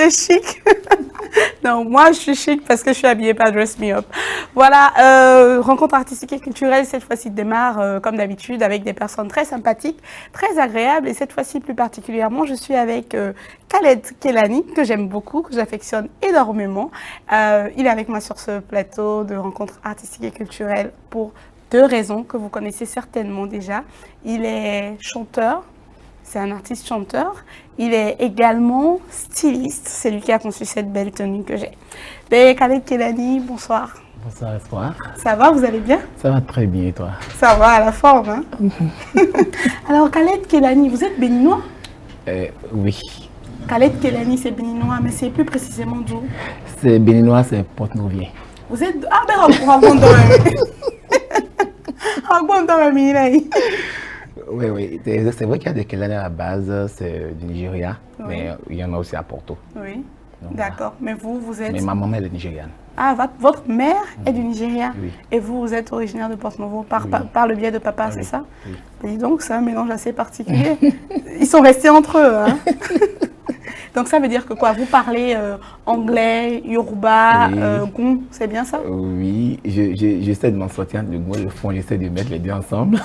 tu es chic. Non, moi, je suis chic parce que je suis habillée par Dress Me Up. Voilà, rencontre artistique et culturelle, cette fois-ci démarre, comme d'habitude, avec des personnes très sympathiques, très agréables. Et cette fois-ci, plus particulièrement, je suis avec Khaled Kelani, que j'aime beaucoup, que j'affectionne énormément. Il est avec moi sur ce plateau de rencontre artistique et culturelle pour deux raisons que vous connaissez certainement déjà. Il est chanteur. C'est un artiste chanteur. Il est également styliste. C'est lui qui a conçu cette belle tenue que j'ai. Ben, Khaled Kelani, bonsoir. Bonsoir, Espoir. Ça va, vous allez bien? Ça va très bien et toi? Ça va, à la forme. Hein? Alors, Khaled Kelani, vous êtes béninois? Oui. Khaled Kelani, c'est béninois, mais c'est plus précisément d'où? C'est béninois, c'est Port-Nouvien. Vous êtes... Ah ben, raconte dans la mine. Oui. C'est vrai qu'il y a des Kelani à la base, c'est du Nigeria, oui. Mais il y en a aussi à Porto. Oui, d'accord. Mais vous êtes... Mais ma maman, elle est nigériane. Ah, votre mère est du Nigeria? Oui. Et vous êtes originaire de Porto-Novo Oui. par le biais de papa, Ah, c'est oui. ça? Oui. Dis donc, c'est un mélange assez particulier. Ils sont restés entre eux, hein? Donc ça veut dire que quoi? Vous parlez anglais, yoruba, Oui. goun, c'est bien ça? Oui, j'essaie de m'en sortir le goût et le fond, j'essaie de mettre les deux ensemble.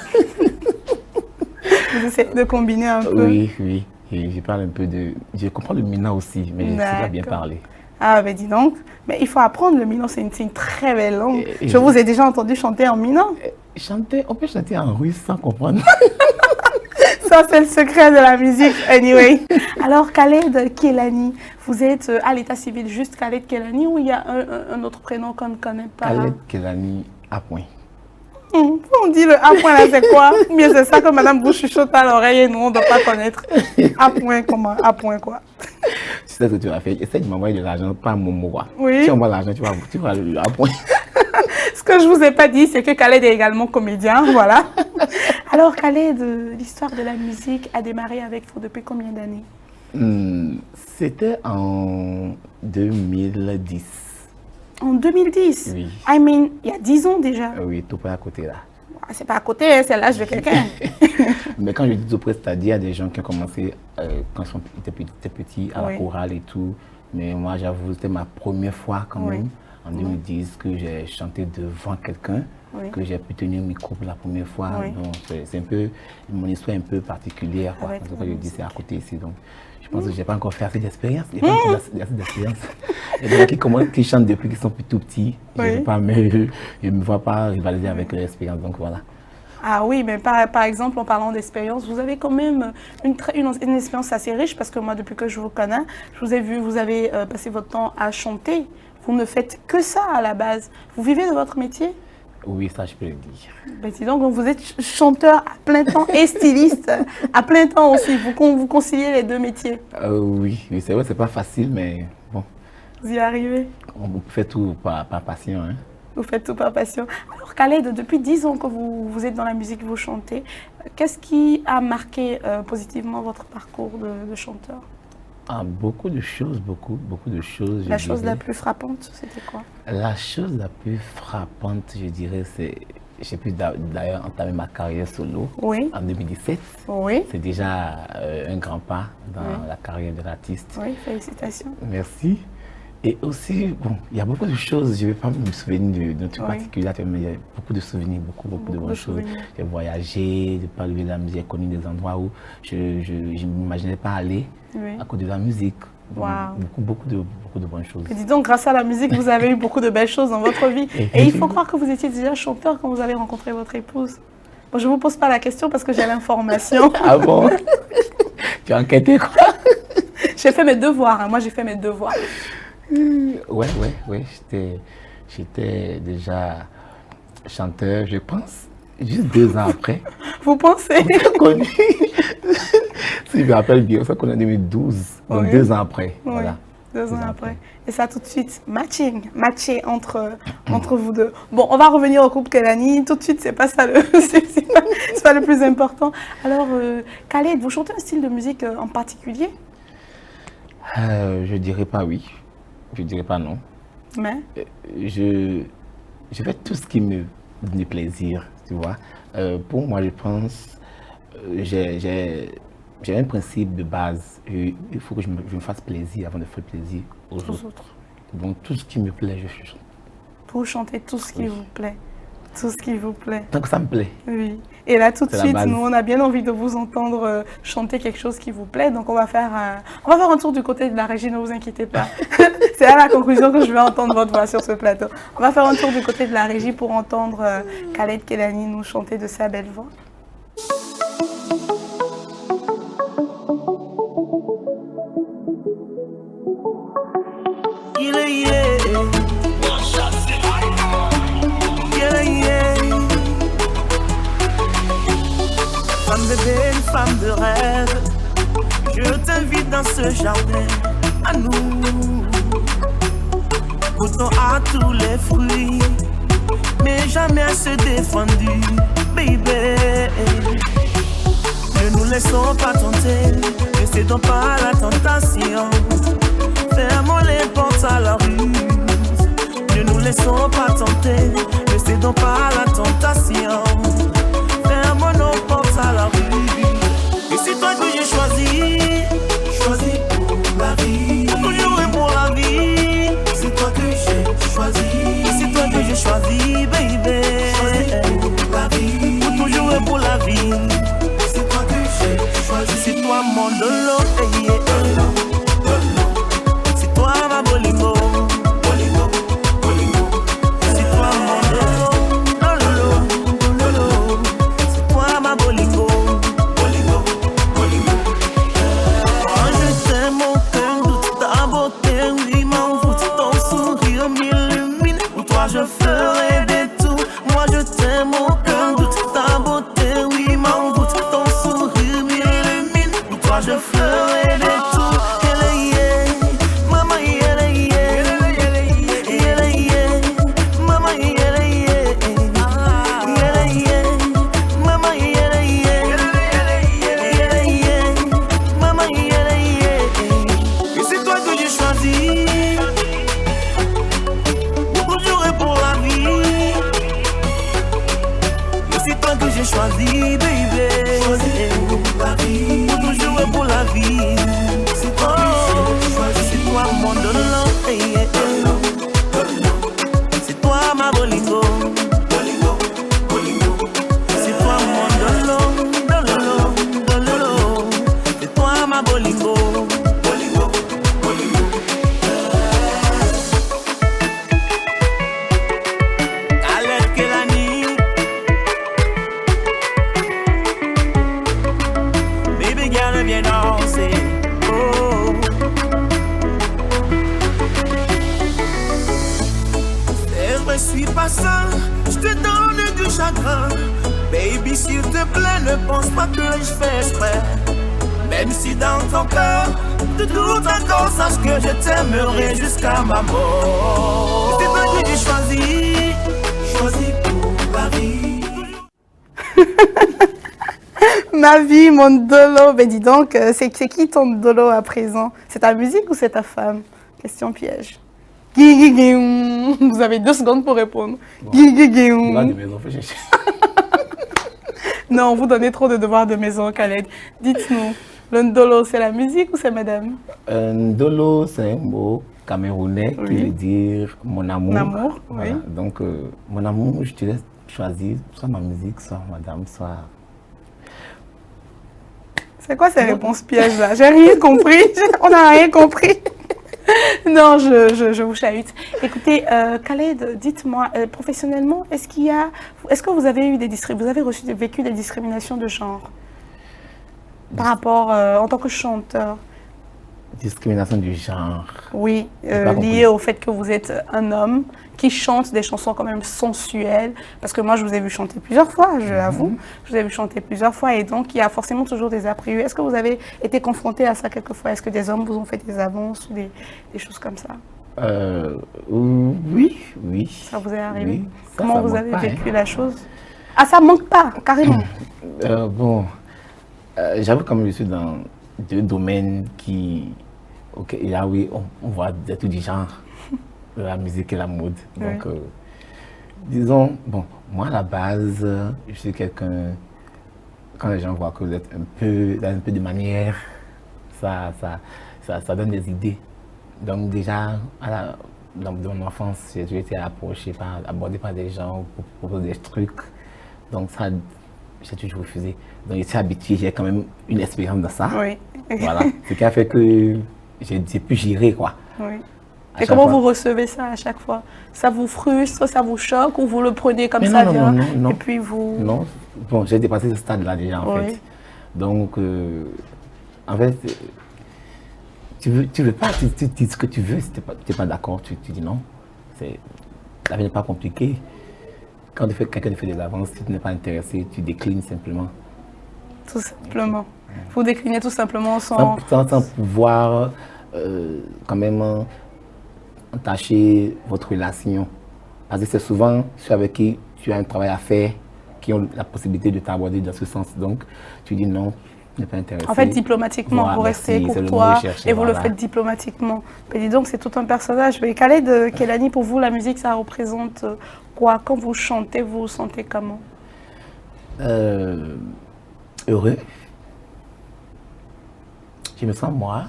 Vous essayez de combiner un peu? Oui. Et je parle un peu de... Je comprends le mina aussi, mais je ne sais pas bien parler. Ah, ben dis donc. Mais il faut apprendre le minan, c'est une très belle langue. Je vous ai déjà entendu chanter en minan. On peut chanter en russe sans comprendre. Ça, c'est le secret de la musique, anyway. Alors, Khaled Kelani, vous êtes à l'état civil juste Khaled Kelani ou il y a un autre prénom qu'on ne connaît pas? Khaled Kelani à point. On dit le A point là, c'est quoi? Ou bien c'est ça que madame vous chuchote à l'oreille et nous, on ne doit pas connaître. A point comment? A point quoi? C'est ça que tu vas faire. Essaye de m'envoyer de l'argent, pas mon mot. Oui. Si on voit l'argent, tu vas le A point. Ce que je ne vous ai pas dit, c'est que Khaled est également comédien, voilà. Alors Khaled, l'histoire de la musique a démarré avec vous depuis combien d'années? C'était en 2010. En 2010? Oui. I mean, il y a 10 ans déjà. Oui, tout près à côté là. C'est pas à côté, hein, c'est l'âge de quelqu'un. Mais quand je dis tout près, c'est-à-dire il y a des gens qui ont commencé quand ils étaient petits à la chorale et tout. Mais moi, j'avoue, c'était ma première fois quand même, en 2010, que j'ai chanté devant quelqu'un, que j'ai pu tenir un micro pour la première fois. Donc, c'est un peu, mon histoire est un peu particulière. Quoi. Parce que je dis c'est à côté ici. Donc, je pense que je n'ai pas encore fait assez d'expérience. Il y a pas encore assez d'expérience. Il y a des gens qui chantent depuis qu'ils sont plus tout petits. Je ne me vois pas rivaliser avec leur expérience. Donc voilà. Ah oui, mais par exemple, en parlant d'expérience, vous avez quand même une expérience assez riche parce que moi, depuis que je vous connais, je vous ai vu, vous avez passé votre temps à chanter. Vous ne faites que ça à la base. Vous vivez de votre métier? Oui, ça je peux le dire. Ben, dis donc, vous êtes chanteur à plein temps et styliste à plein temps aussi. Vous conciliez les deux métiers? Oui, c'est vrai, c'est pas facile, mais bon. Vous y arrivez? On fait tout par passion. Hein. Vous faites tout par passion. Alors Khaled, depuis 10 ans que vous êtes dans la musique, vous chantez. Qu'est-ce qui a marqué positivement votre parcours de chanteur? Beaucoup de choses, beaucoup de choses. La chose la plus frappante, c'était quoi? La chose la plus frappante, je dirais, c'est... J'ai pu d'ailleurs entamer ma carrière solo en 2017. Oui. C'est déjà un grand pas dans la carrière de l'artiste. Oui, félicitations. Merci. Et aussi, bon, il y a beaucoup de choses, je ne vais pas me souvenir d'un truc particulier, mais il y a beaucoup de souvenirs, beaucoup de bonnes choses. J'ai voyagé, j'ai parlé de la musique, j'ai connu des endroits où je ne m'imaginais pas aller à cause de la musique. Wow. Beaucoup de bonnes choses. Et dis donc, grâce à la musique, vous avez eu beaucoup de belles choses dans votre vie. Et il faut croire que vous étiez déjà chanteur quand vous avez rencontré votre épouse. Bon, je ne vous pose pas la question parce que j'ai l'information. Ah bon? Tu as enquêté quoi? J'ai fait mes devoirs, hein. Moi j'ai fait mes devoirs. Ouais. J'étais déjà chanteur, je pense, juste 2 ans après. Vous pensez? On s'est connus. Si je me rappelle bien, on s'est connus en 2012, donc 2 ans après. Voilà. 2 ans après. Et ça tout de suite, matché entre vous deux. Bon, on va revenir au couple Kelani. Tout de suite, c'est pas ça c'est pas le plus important. Alors, Khaled, vous chantez un style de musique en particulier? Je dirais pas oui. Je dirais pas non. Mais je fais tout ce qui me donne plaisir, tu vois. Pour moi, je pense, j'ai j'ai un principe de base. Il faut que je me fasse plaisir avant de faire plaisir aux autres. Donc tout ce qui me plaît, je chante. Vous chantez tout ce qui vous plaît. Tout ce qui vous plaît. Tant que ça me plaît. Oui. Et là, tout de suite, nous, on a bien envie de vous entendre chanter quelque chose qui vous plaît. Donc, on va faire un tour du côté de la régie, ne vous inquiétez pas. C'est à la conclusion que je vais entendre votre voix sur ce plateau. On va faire un tour du côté de la régie pour entendre Khaled Kelani nous chanter de sa belle voix. Femme de belle, femme de rêve, je t'invite dans ce jardin à nous. Goûtons à tous les fruits, mais jamais assez défendus, baby. Ne nous laissons pas tenter, ne cédons pas à la tentation. Fermons les portes à la ruse. Ne nous laissons pas tenter, ne cédons pas à la tentation. Fermons nos portes à la rue. Et c'est toi que j'ai choisi pour la vie. Pour toujours et pour la vie. C'est toi que j'ai choisi. Et c'est toi que j'ai choisi, baby. Choisi pour la vie. Pour toujours et pour la vie. C'est toi que j'ai choisi. C'est toi mon dolo, hey, yeah. C'est toi ma bolingo. C'est toi mon dolo. C'est toi ma bolingo. Moi je t'aime, aucun doute, ta beauté, oui, m'envoûte, ton sourire m'illumine. Pour toi je ferai des tours. Moi je t'aime, aucun doute, ta beauté, oui, m'envoûte, ton sourire m'illumine. Pour toi je ferai des tours. Choisi, baby. Choisi pour la vie. Pour toujours et pour la vie. C'est toi que j'ai choisi. C'est toi mon dolo. Hey, yeah. C'est toi ma bolingo. C'est toi mon dolo. C'est toi ma bolingo. Khaled Kelani. Viens danser, oh. Je suis pas ça, je te donne du chagrin. Baby, s'il te plaît, ne pense pas que je fais exprès. Même si dans ton cœur, de tout encore, sache que je t'aimerai jusqu'à ma mort. C'est toi que j'ai choisi pour la vie. Ma vie, mon dolo. Ben dis donc, c'est qui ton dolo à présent? C'est ta musique ou c'est ta femme? Question piège. Vous avez 2 secondes pour répondre. Non, vous donnez trop de devoirs de maison, Khaled. Dites-nous, le ndolo, c'est la musique ou c'est madame? Ndolo, c'est un mot camerounais qui veut dire mon amour. Mon amour, voilà. oui. Donc, mon amour, je te laisse choisir soit ma musique, soit madame, soit... C'est quoi ces réponses pièges là? J'ai rien compris. On n'a rien compris. Non, je vous chahute. Écoutez, Khaled, dites-moi, professionnellement, est-ce que vous avez eu vécu des discriminations de genre par rapport, en tant que chanteur? Discrimination du genre. Oui, liée au fait que vous êtes un homme qui chante des chansons quand même sensuelles. Parce que moi, je vous ai vu chanter plusieurs fois, je l'avoue. Je vous ai vu chanter plusieurs fois et donc il y a forcément toujours des a-priori. Est-ce que vous avez été confronté à ça quelquefois? Est-ce que des hommes vous ont fait des avances ou des choses comme ça? Oui. Ça vous est arrivé? Oui, Comment vous avez vécu la chose? Ah, ça manque pas, carrément. J'avoue, comme je suis dans 2 domaines là oui, on voit de tout du genre, la musique et la mode. Donc, disons, bon, moi à la base, je suis quelqu'un quand les gens voient que vous êtes un peu de manière, ça donne des idées. Donc déjà, dans mon enfance, j'ai été abordé par des gens pour proposer des trucs. Donc ça, j'ai toujours refusé. Donc j'étais habitué, j'ai quand même une expérience dans ça. Oui. Voilà, ce qui a fait que j'ai pu gérer, quoi. Oui. Et comment vous recevez ça à chaque fois? Ça vous frustre, ça vous choque ou vous le prenez comme ça vient? Non. Et puis vous... Non, bon, j'ai dépassé ce stade-là déjà en fait. Donc, en fait, tu veux pas, tu dis ce que tu veux, si tu n'es pas d'accord, tu dis non. La vie n'est pas compliquée. Quand quelqu'un te fait des avances, si tu n'es pas intéressé, tu déclines simplement. Tout simplement. Vous déclinez tout simplement sans pouvoir quand même entacher votre relation. Parce que c'est souvent ceux avec qui tu as un travail à faire qui ont la possibilité de t'aborder dans ce sens. Donc, tu dis non, je n'ai pas intéressé. En fait, diplomatiquement, voilà, vous restez courtois et vous le faites diplomatiquement. Mais dis donc, c'est tout un personnage. Mais Khaled Kelani, pour vous, la musique, ça représente quoi? Quand vous chantez, vous vous sentez comment? Heureux. Je me sens moi.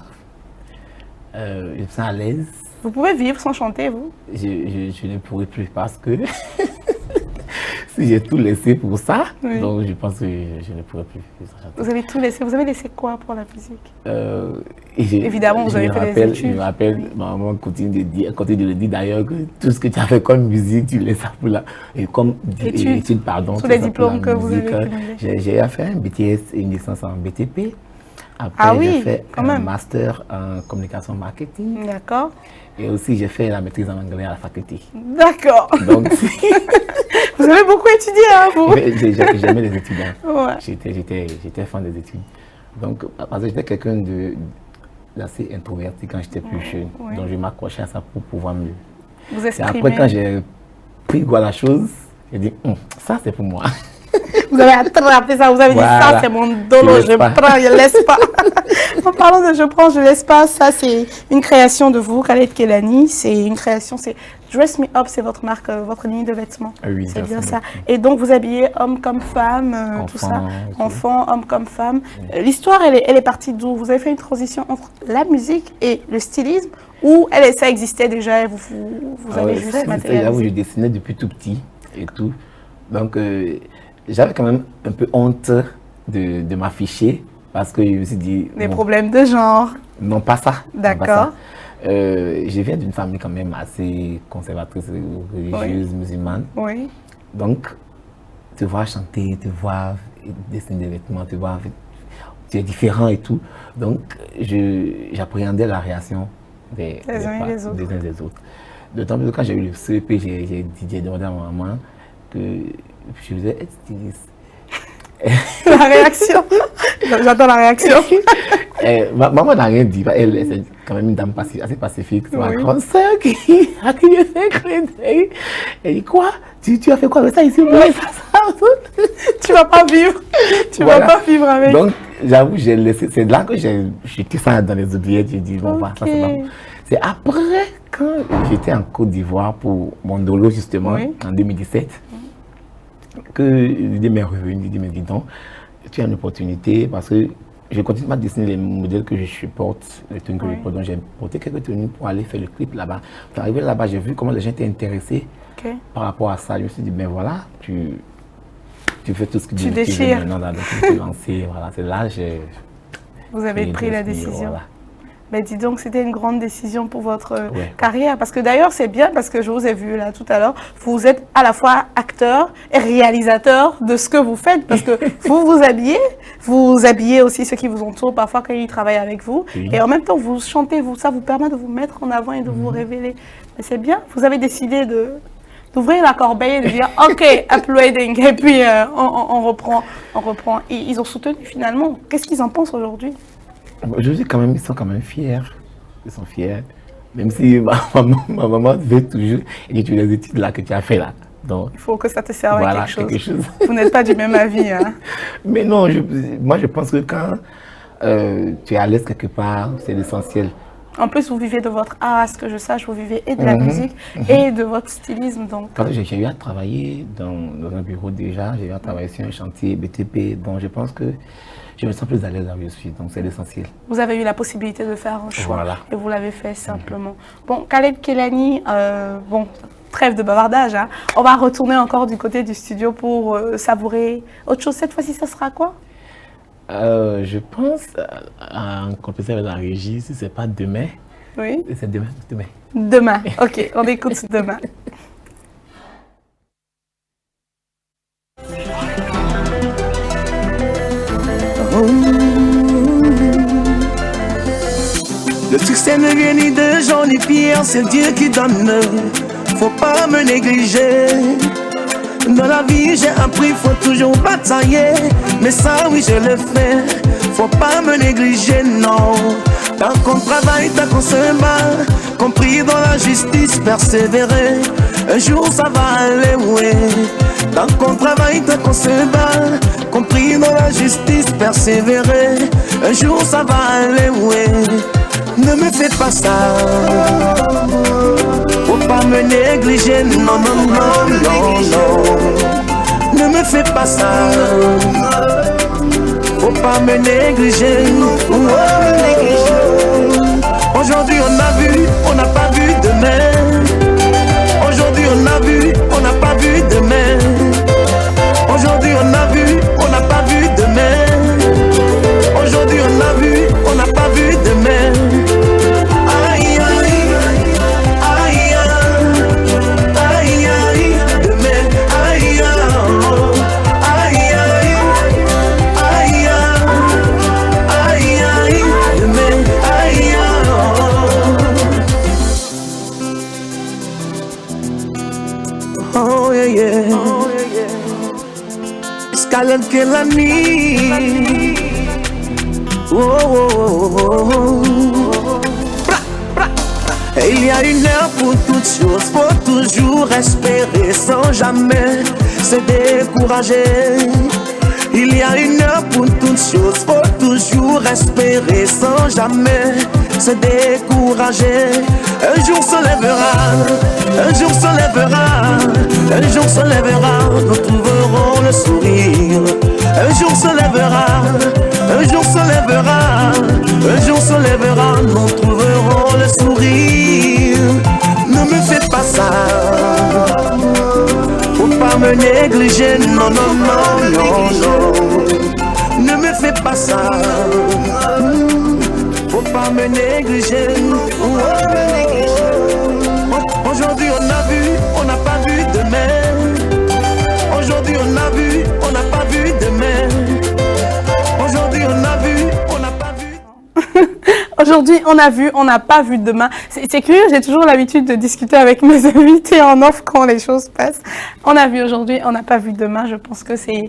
Je me sens à l'aise. Vous pouvez vivre sans chanter, vous? Je ne pourrai plus parce que si j'ai tout laissé pour ça, donc je pense que je ne pourrai plus sans chanter. Vous avez tout laissé. Vous avez laissé quoi pour la musique? Évidemment, vous avez fait des études. Je me rappelle, ma maman continue de le dire d'ailleurs, que tout ce que tu as fait comme musique, tu laisses ça pour là. Et comme études, pardon. Tous les diplômes que vous avez j'ai fait un BTS et une licence en BTP. Après, j'ai fait un master en communication marketing. D'accord. Et aussi, j'ai fait la maîtrise en anglais à la faculté. D'accord. Donc, vous avez beaucoup étudié, hein, vous? J'aimais les étudiants. Ouais. J'étais fan des études. Donc, parce que j'étais quelqu'un d'assez introverti quand j'étais plus jeune. Ouais. Donc, je m'accrochais à ça pour pouvoir mieux. Vous exprimer. Et après, quand j'ai pris goût à la chose, j'ai dit, ça, c'est pour moi. Vous avez attrapé ça, vous avez dit ça, c'est mon dolo, je prends, je laisse pas. En parlant de je prends, je laisse pas, ça c'est une création de vous, Khaled Kelani, c'est une création, c'est Dress Me Up, c'est votre marque, votre ligne de vêtements. Oui, c'est bien ça. Et donc vous habillez homme comme femme, tout ça, enfant, homme comme femme. L'histoire, elle est partie d'où? Vous avez fait une transition entre la musique et le stylisme, ou ça existait déjà et vous avez juste matérialisé? Je dessinais depuis tout petit et tout. Donc, j'avais quand même un peu honte de m'afficher parce que je me suis dit... Des problèmes de genre? Non, pas ça. D'accord. Je viens d'une famille quand même assez conservatrice, religieuse, musulmane. Oui. Donc, te voir chanter, te voir dessiner des vêtements, te voir... Tu es différent et tout. Donc, j'appréhendais la réaction des uns et des autres. D'autant plus que quand j'ai eu le CEP, j'ai demandé à ma maman que je faisais être styliste. La réaction. J'attends la réaction. Maman n'a rien dit. Elle, c'est quand même une dame assez pacifique. C'est ma grande soeur qui a fait un clin d'œil. Elle dit quoi? Tu as fait quoi avec ça ici? Tu vas pas vivre. Tu vas pas vivre avec. Donc, j'avoue, j'ai laissé. C'est là que j'ai jeté ça dans les oubliettes. J'ai dit, bon, ça c'est pas bon. C'est après, quand j'étais en Côte d'Ivoire pour mon dolo, justement, en 2017, que l'idée m'est revenue. Je dis, mais dis donc, tu as une opportunité parce que je continue à dessiner les modèles que je supporte, les tenues que je porte. Donc, j'ai porté quelques tenues pour aller faire le clip là-bas. Puis, arrivé là-bas, j'ai vu comment les gens étaient intéressés par rapport à ça. Je me suis dit, ben voilà, tu fais tout ce que tu déchires. Maintenant, donc, tu te lancer. Voilà, c'est là que vous avez pris la décision. Voilà. Mais dis donc, c'était une grande décision pour votre carrière. Parce que d'ailleurs, c'est bien, parce que je vous ai vu là tout à l'heure, vous êtes à la fois acteur et réalisateur de ce que vous faites. Parce que vous habillez aussi ceux qui vous entourent, parfois quand ils travaillent avec vous. Oui. Et en même temps, vous chantez, ça vous permet de vous mettre en avant et de vous révéler. Mais c'est bien, vous avez décidé d'ouvrir la corbeille et de dire « Ok, uploading ». Et puis, on reprend. Ils ont soutenu finalement. Qu'est-ce qu'ils en pensent aujourd'hui? Je dis quand même, ils sont quand même fiers. Ils sont fiers. Même si ma maman veut toujours étudier les études là que tu as fait là. Donc, il faut que ça te serve à quelque chose. Vous n'êtes pas du même avis. Hein? Mais non, moi je pense que quand tu es à l'aise quelque part, c'est l'essentiel. En plus, vous vivez de votre art, à ce que je sache, vous vivez et de la musique et de votre stylisme. Donc, j'ai eu à travailler dans un bureau déjà, j'ai eu à travailler sur un chantier BTP, donc je pense que je me sens plus à l'aise là où je suis, donc c'est l'essentiel. Vous avez eu la possibilité de faire un choix et vous l'avez fait simplement. Bon, Khaled Kehlani, bon, trêve de bavardage, hein. On va retourner encore du côté du studio pour savourer autre chose. Cette fois-ci, ça sera quoi? Je pense en compétition avec la régie, si c'est pas demain. Oui. C'est demain. Demain. Ok, on écoute demain. Le succès ne vient ni de Jean ni Pierre, c'est Dieu qui donne. Faut pas me négliger. Dans la vie j'ai appris, faut toujours batailler. Mais ça oui je le fais, faut pas me négliger, non. Tant qu'on travaille, tant qu'on se bat, compris dans la justice, persévérer. Un jour ça va aller, oui. Tant qu'on travaille, tant qu'on se bat, compris dans la justice, persévérer. Un jour ça va aller, oui. Ne me fais pas ça. Faut pas me négliger, non, non, non, non, non. Ne me fais pas ça. Faut pas me négliger. Aujourd'hui on a vu, on n'a pas vu demain. Aujourd'hui on a vu, on n'a pas vu demain. Aujourd'hui on a vu, on n'a pas vu demain. Aujourd'hui on a vu, on n'a pas vu demain. Aïe aïe, aïe aïe, aïe demain. Aïe aïe, aïe aïe, aïe demain. Aïe. Oh yeah yeah. Khaled Kehlani. Oh, oh, oh, oh, oh. Et il y a une heure pour toutes choses, faut toujours espérer sans jamais se décourager. Il y a une heure pour toutes choses, faut toujours espérer sans jamais se décourager. Un jour se lèvera, un jour se lèvera, un jour se lèvera, nous trouverons le sourire. Un jour se lèvera, un jour se lèvera, un jour se lèvera, nous trouverons le sourire. Ne me fais pas ça, faut pas me négliger, non, non, non, non, non. Ne me fais pas ça, faut pas me négliger. Aujourd'hui on a vu, on n'a pas vu demain. Aujourd'hui on a vu, on n'a pas vu demain. Aujourd'hui on a vu, on n'a pas vu. Aujourd'hui, on a vu, on n'a pas vu demain. C'est curieux, j'ai toujours l'habitude de discuter avec mes invités en off quand les choses passent. On a vu aujourd'hui, on n'a pas vu demain. Je pense que c'est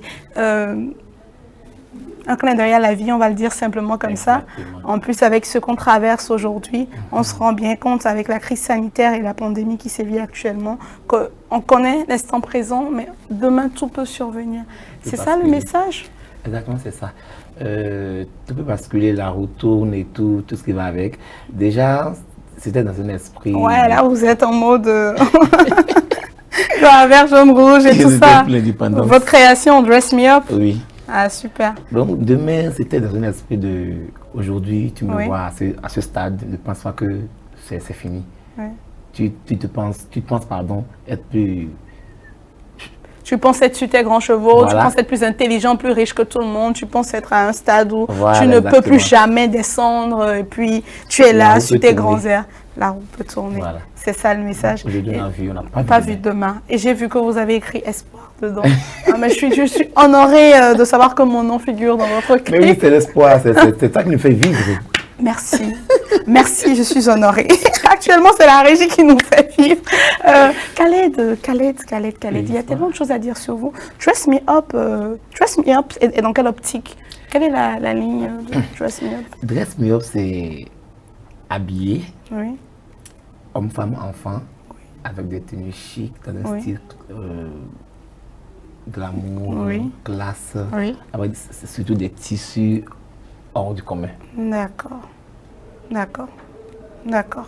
un clin d'œil à la vie, on va le dire simplement comme ça. En plus, avec ce qu'on traverse aujourd'hui, on se rend bien compte avec la crise sanitaire et la pandémie qui sévit actuellement, qu'on connaît l'instant présent, mais demain, tout peut survenir. C'est ça le message? Exactement, c'est ça. Tout peut basculer, la roue tourne et tout ce qui va avec. Déjà, c'était dans un esprit... Ouais, là, vous êtes en mode... la vert, jaune, rouge et tout ça. Votre création, Dress Me Up. Oui. Ah, super. Donc, demain, c'était dans un esprit de... Aujourd'hui, tu me vois à ce stade, ne pense pas que c'est fini. Oui. Tu te penses, pardon, être plus... Tu penses être sur tes grands chevaux, Voilà. tu penses être plus intelligent, plus riche que tout le monde, tu penses être à un stade où Voilà, tu ne peux plus exactement. jamais descendre et puis tu es là sur tes grands airs. La roue peut tourner. Voilà. C'est ça le message. Aujourd'hui, on a vu, on n'a Pas vu demain. Et j'ai vu que vous avez écrit espoir dedans. Ah, mais je suis honorée de savoir que mon nom figure dans votre clip. Mais oui, c'est l'espoir, c'est ça qui nous fait vivre. Merci. Merci, je suis honorée. Actuellement, c'est la régie qui nous fait vivre. Khaled, il y a tellement de choses à dire sur vous. Dress Me Up est dans quelle optique? Quelle est la ligne de Dress Me Up? Dress Me Up, c'est habillé, Oui. homme, femme, enfant, avec des tenues chic, dans un style glamour, classe, avec surtout des tissus hors du commun. D'accord. D'accord. D'accord.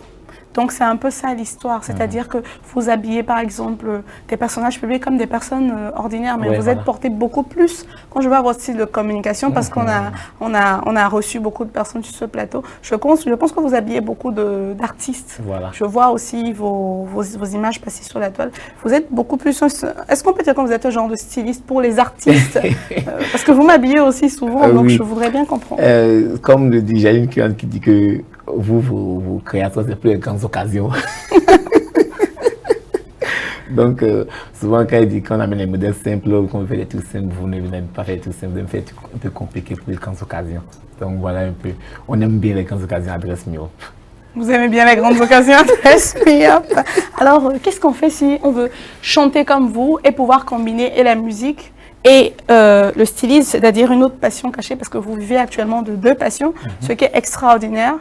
Donc, c'est un peu ça l'histoire. C'est-à-dire que vous habillez, par exemple, des personnages publics comme des personnes ordinaires, mais vous êtes porté beaucoup plus. Quand je vois votre style de communication, parce qu'on a reçu beaucoup de personnes sur ce plateau, je pense que vous habillez beaucoup d'artistes. Voilà. Je vois aussi vos images passer sur la toile. Vous êtes beaucoup plus... Est-ce qu'on peut dire que vous êtes un genre de styliste pour les artistes parce que vous m'habillez aussi souvent, donc je voudrais bien comprendre. Comme le dit Jaline qui dit que vos créateurs, c'est plus les grandes occasions. Donc, souvent, quand il dit qu'on amène les modèles simples, qu'on fait des trucs simples, vous ne voulez pas faire des trucs simples, vous faites des trucs un peu compliqués pour les grandes occasions. Donc, voilà un peu. On aime bien les grandes occasions à Dress Me Up. Vous aimez bien les grandes occasions à Dress Me Up. Alors, qu'est-ce qu'on fait si on veut chanter comme vous et pouvoir combiner et la musique et le stylisme, c'est-à-dire une autre passion cachée, parce que vous vivez actuellement de deux passions, ce qui est extraordinaire.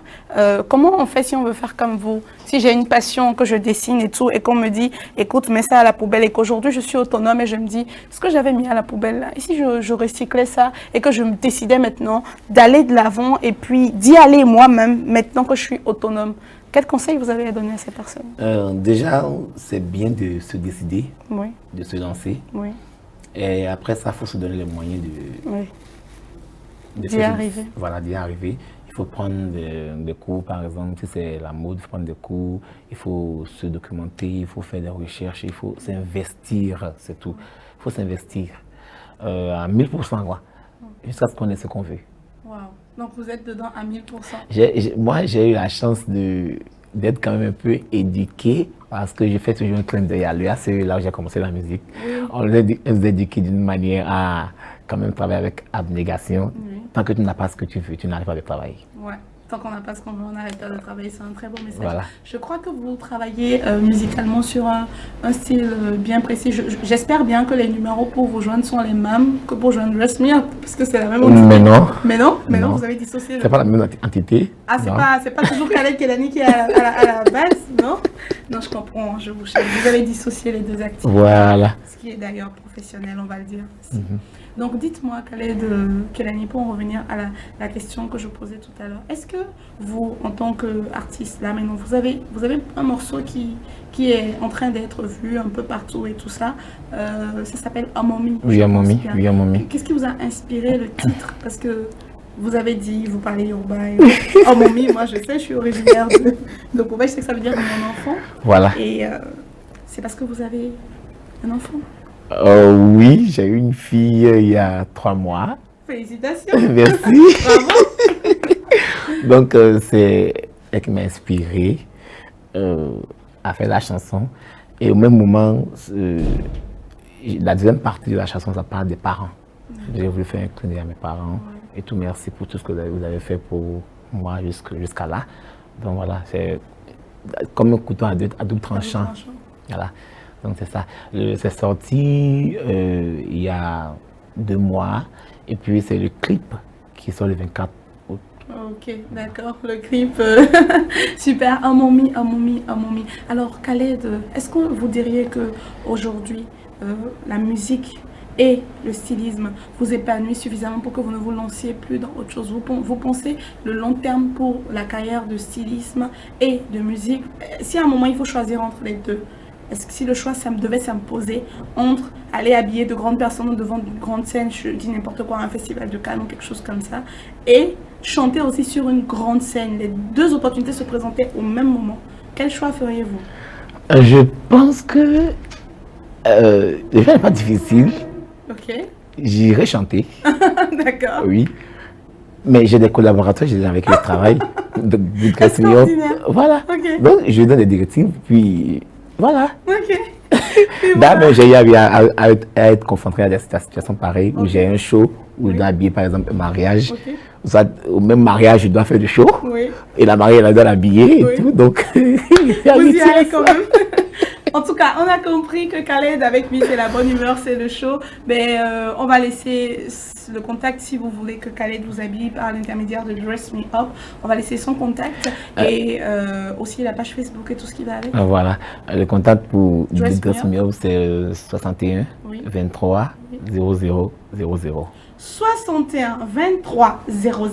Comment on fait si on veut faire comme vous? Si j'ai une passion, que je dessine et tout, et qu'on me dit, écoute, mets ça à la poubelle, et qu'aujourd'hui je suis autonome et je me dis, ce que j'avais mis à la poubelle là, et si je recyclais ça, et que je me décidais maintenant d'aller de l'avant, et puis d'y aller moi-même, maintenant que je suis autonome, quel conseil vous avez à donner à ces personnes? Déjà, c'est bien de se décider, Oui. de se lancer. Oui. Et après ça, il faut se donner les moyens d'y arriver. Voilà, d'y arriver. Il faut prendre des cours, par exemple, si c'est la mode, il faut prendre des cours, il faut se documenter, il faut faire des recherches, il faut s'investir, c'est tout. Il faut s'investir à 1000%, quoi, jusqu'à ce qu'on ait ce qu'on veut. Wow. Donc vous êtes dedans à 1000%. Moi, j'ai eu la chance d'être quand même un peu éduqué parce que j'ai fait toujours un clin d'œil à l'UA, c'est là où j'ai commencé la musique. Oui. On nous a éduqué d'une manière à quand même travailler avec abnégation. Oui. Tant que tu n'as pas ce que tu veux, tu n'arrives pas à travailler. Ouais. Tant qu'on n'a pas ce qu'on veut, on n'arrête pas de travailler. C'est un très bon message. Voilà. Je crois que vous travaillez musicalement sur un style bien précis. J'espère bien que les numéros pour vous joindre sont les mêmes que pour joindre Dress Me Up, parce que c'est la même entité. Mais non, vous avez dissocié. C'est pas la même entité. Ah, c'est pas toujours Khaled Kelani qui est à la base, non? Non, je comprends, je vous cherche. Vous avez dissocié les deux activités. Voilà. Ce qui est d'ailleurs professionnel, on va le dire. Donc dites-moi, Khaled Kelani, pour en revenir à la question que je posais tout à l'heure, est-ce que vous, en tant qu'artiste, là maintenant, vous avez un morceau qui est en train d'être vu un peu partout et tout ça, ça s'appelle Amomi. Oui, Amomi. Qu'est-ce qui vous a inspiré le titre? Parce que vous avez dit, vous parlez Yoruba et Amomi, moi je sais, je suis originaire de Koba, je sais que ça veut dire mon enfant. Voilà. Et c'est parce que vous avez un enfant? Oui, j'ai eu une fille il y a 3 mois. Félicitations. Merci. Bravo. Donc, c'est elle qui m'a inspiré à faire la chanson. Et au même moment, la deuxième partie de la chanson, ça parle des parents. J'ai voulu faire un clin d'œil à mes parents. Et tout, merci pour tout ce que vous avez fait pour moi jusqu'à là. Donc voilà, c'est comme un couteau à double tranchant. Voilà. Donc c'est ça. C'est sorti il y a 2 mois. Et puis c'est le clip qui sort le 24 août. Ok, d'accord. Le clip, super. Amomi. Alors Khaled, est-ce que vous diriez qu'aujourd'hui, la musique et le stylisme vous épanouissent suffisamment pour que vous ne vous lanciez plus dans autre chose? Vous pensez le long terme pour la carrière de stylisme et de musique? Si à un moment il faut choisir entre les deux, est-ce que si le choix devait s'imposer entre aller habiller de grandes personnes devant une grande scène, je dis n'importe quoi, un festival de Cannes ou quelque chose comme ça, et chanter aussi sur une grande scène, les deux opportunités se présentaient au même moment, quel choix feriez-vous? Je pense que le choix n'est pas difficile. Ok. J'irai chanter. D'accord. Oui. Mais j'ai des collaborateurs, j'ai des avec qui je travaille. Voilà. Okay. Donc je donne des directives, puis voilà. Ok. D'abord, j'ai eu à être confronté à des situations pareilles où j'ai un show, où je dois habiller par exemple un mariage. Soit, au même mariage, je dois faire du show. Et la mariée, elle doit l'habiller et tout. Donc, vous y allez quand même. En tout cas, on a compris que Khaled, avec lui, c'est la bonne humeur, c'est le show. Mais on va laisser le contact si vous voulez que Khaled vous habille par l'intermédiaire de Dress Me Up. On va laisser son contact et aussi la page Facebook et tout ce qui va avec. Voilà. Le contact pour Dress Me Up, c'est 61 23 00 00. 61 23 00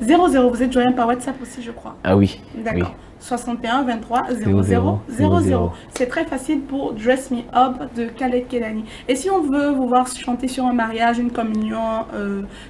00. Vous êtes joignable par WhatsApp aussi, je crois. Ah oui. D'accord. Oui. 61 23 00 00. C'est très facile pour Dress Me Up de Khaled Kelani. Et si on veut vous voir chanter sur un mariage, une communion,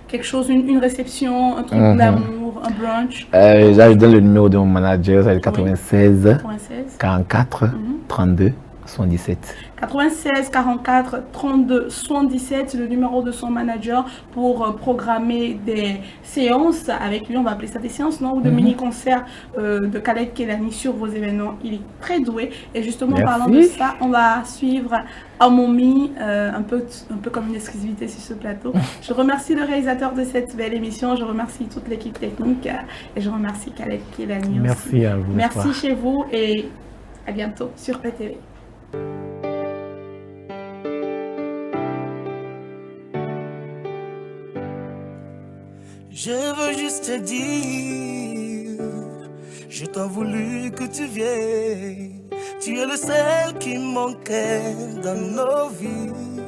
quelque chose, une réception, un truc d'amour, un brunch. Là, je donne le numéro de mon manager, c'est le 96 96 44 32 77. 96 44 32 77, le numéro de son manager pour programmer des séances avec lui. On va appeler ça des séances, non? Ou de mini-concerts de Khaled Kelani sur vos événements. Il est très doué. Et justement, en parlant de ça, on va suivre Amomi, un peu comme une exclusivité sur ce plateau. Je remercie le réalisateur de cette belle émission. Je remercie toute l'équipe technique. Et je remercie Khaled Kelani aussi. Merci à vous. Merci chez vous et à bientôt sur PTV. Je veux juste te dire, je t'en voulu que tu viennes. Tu es le seul qui manquait dans nos vies.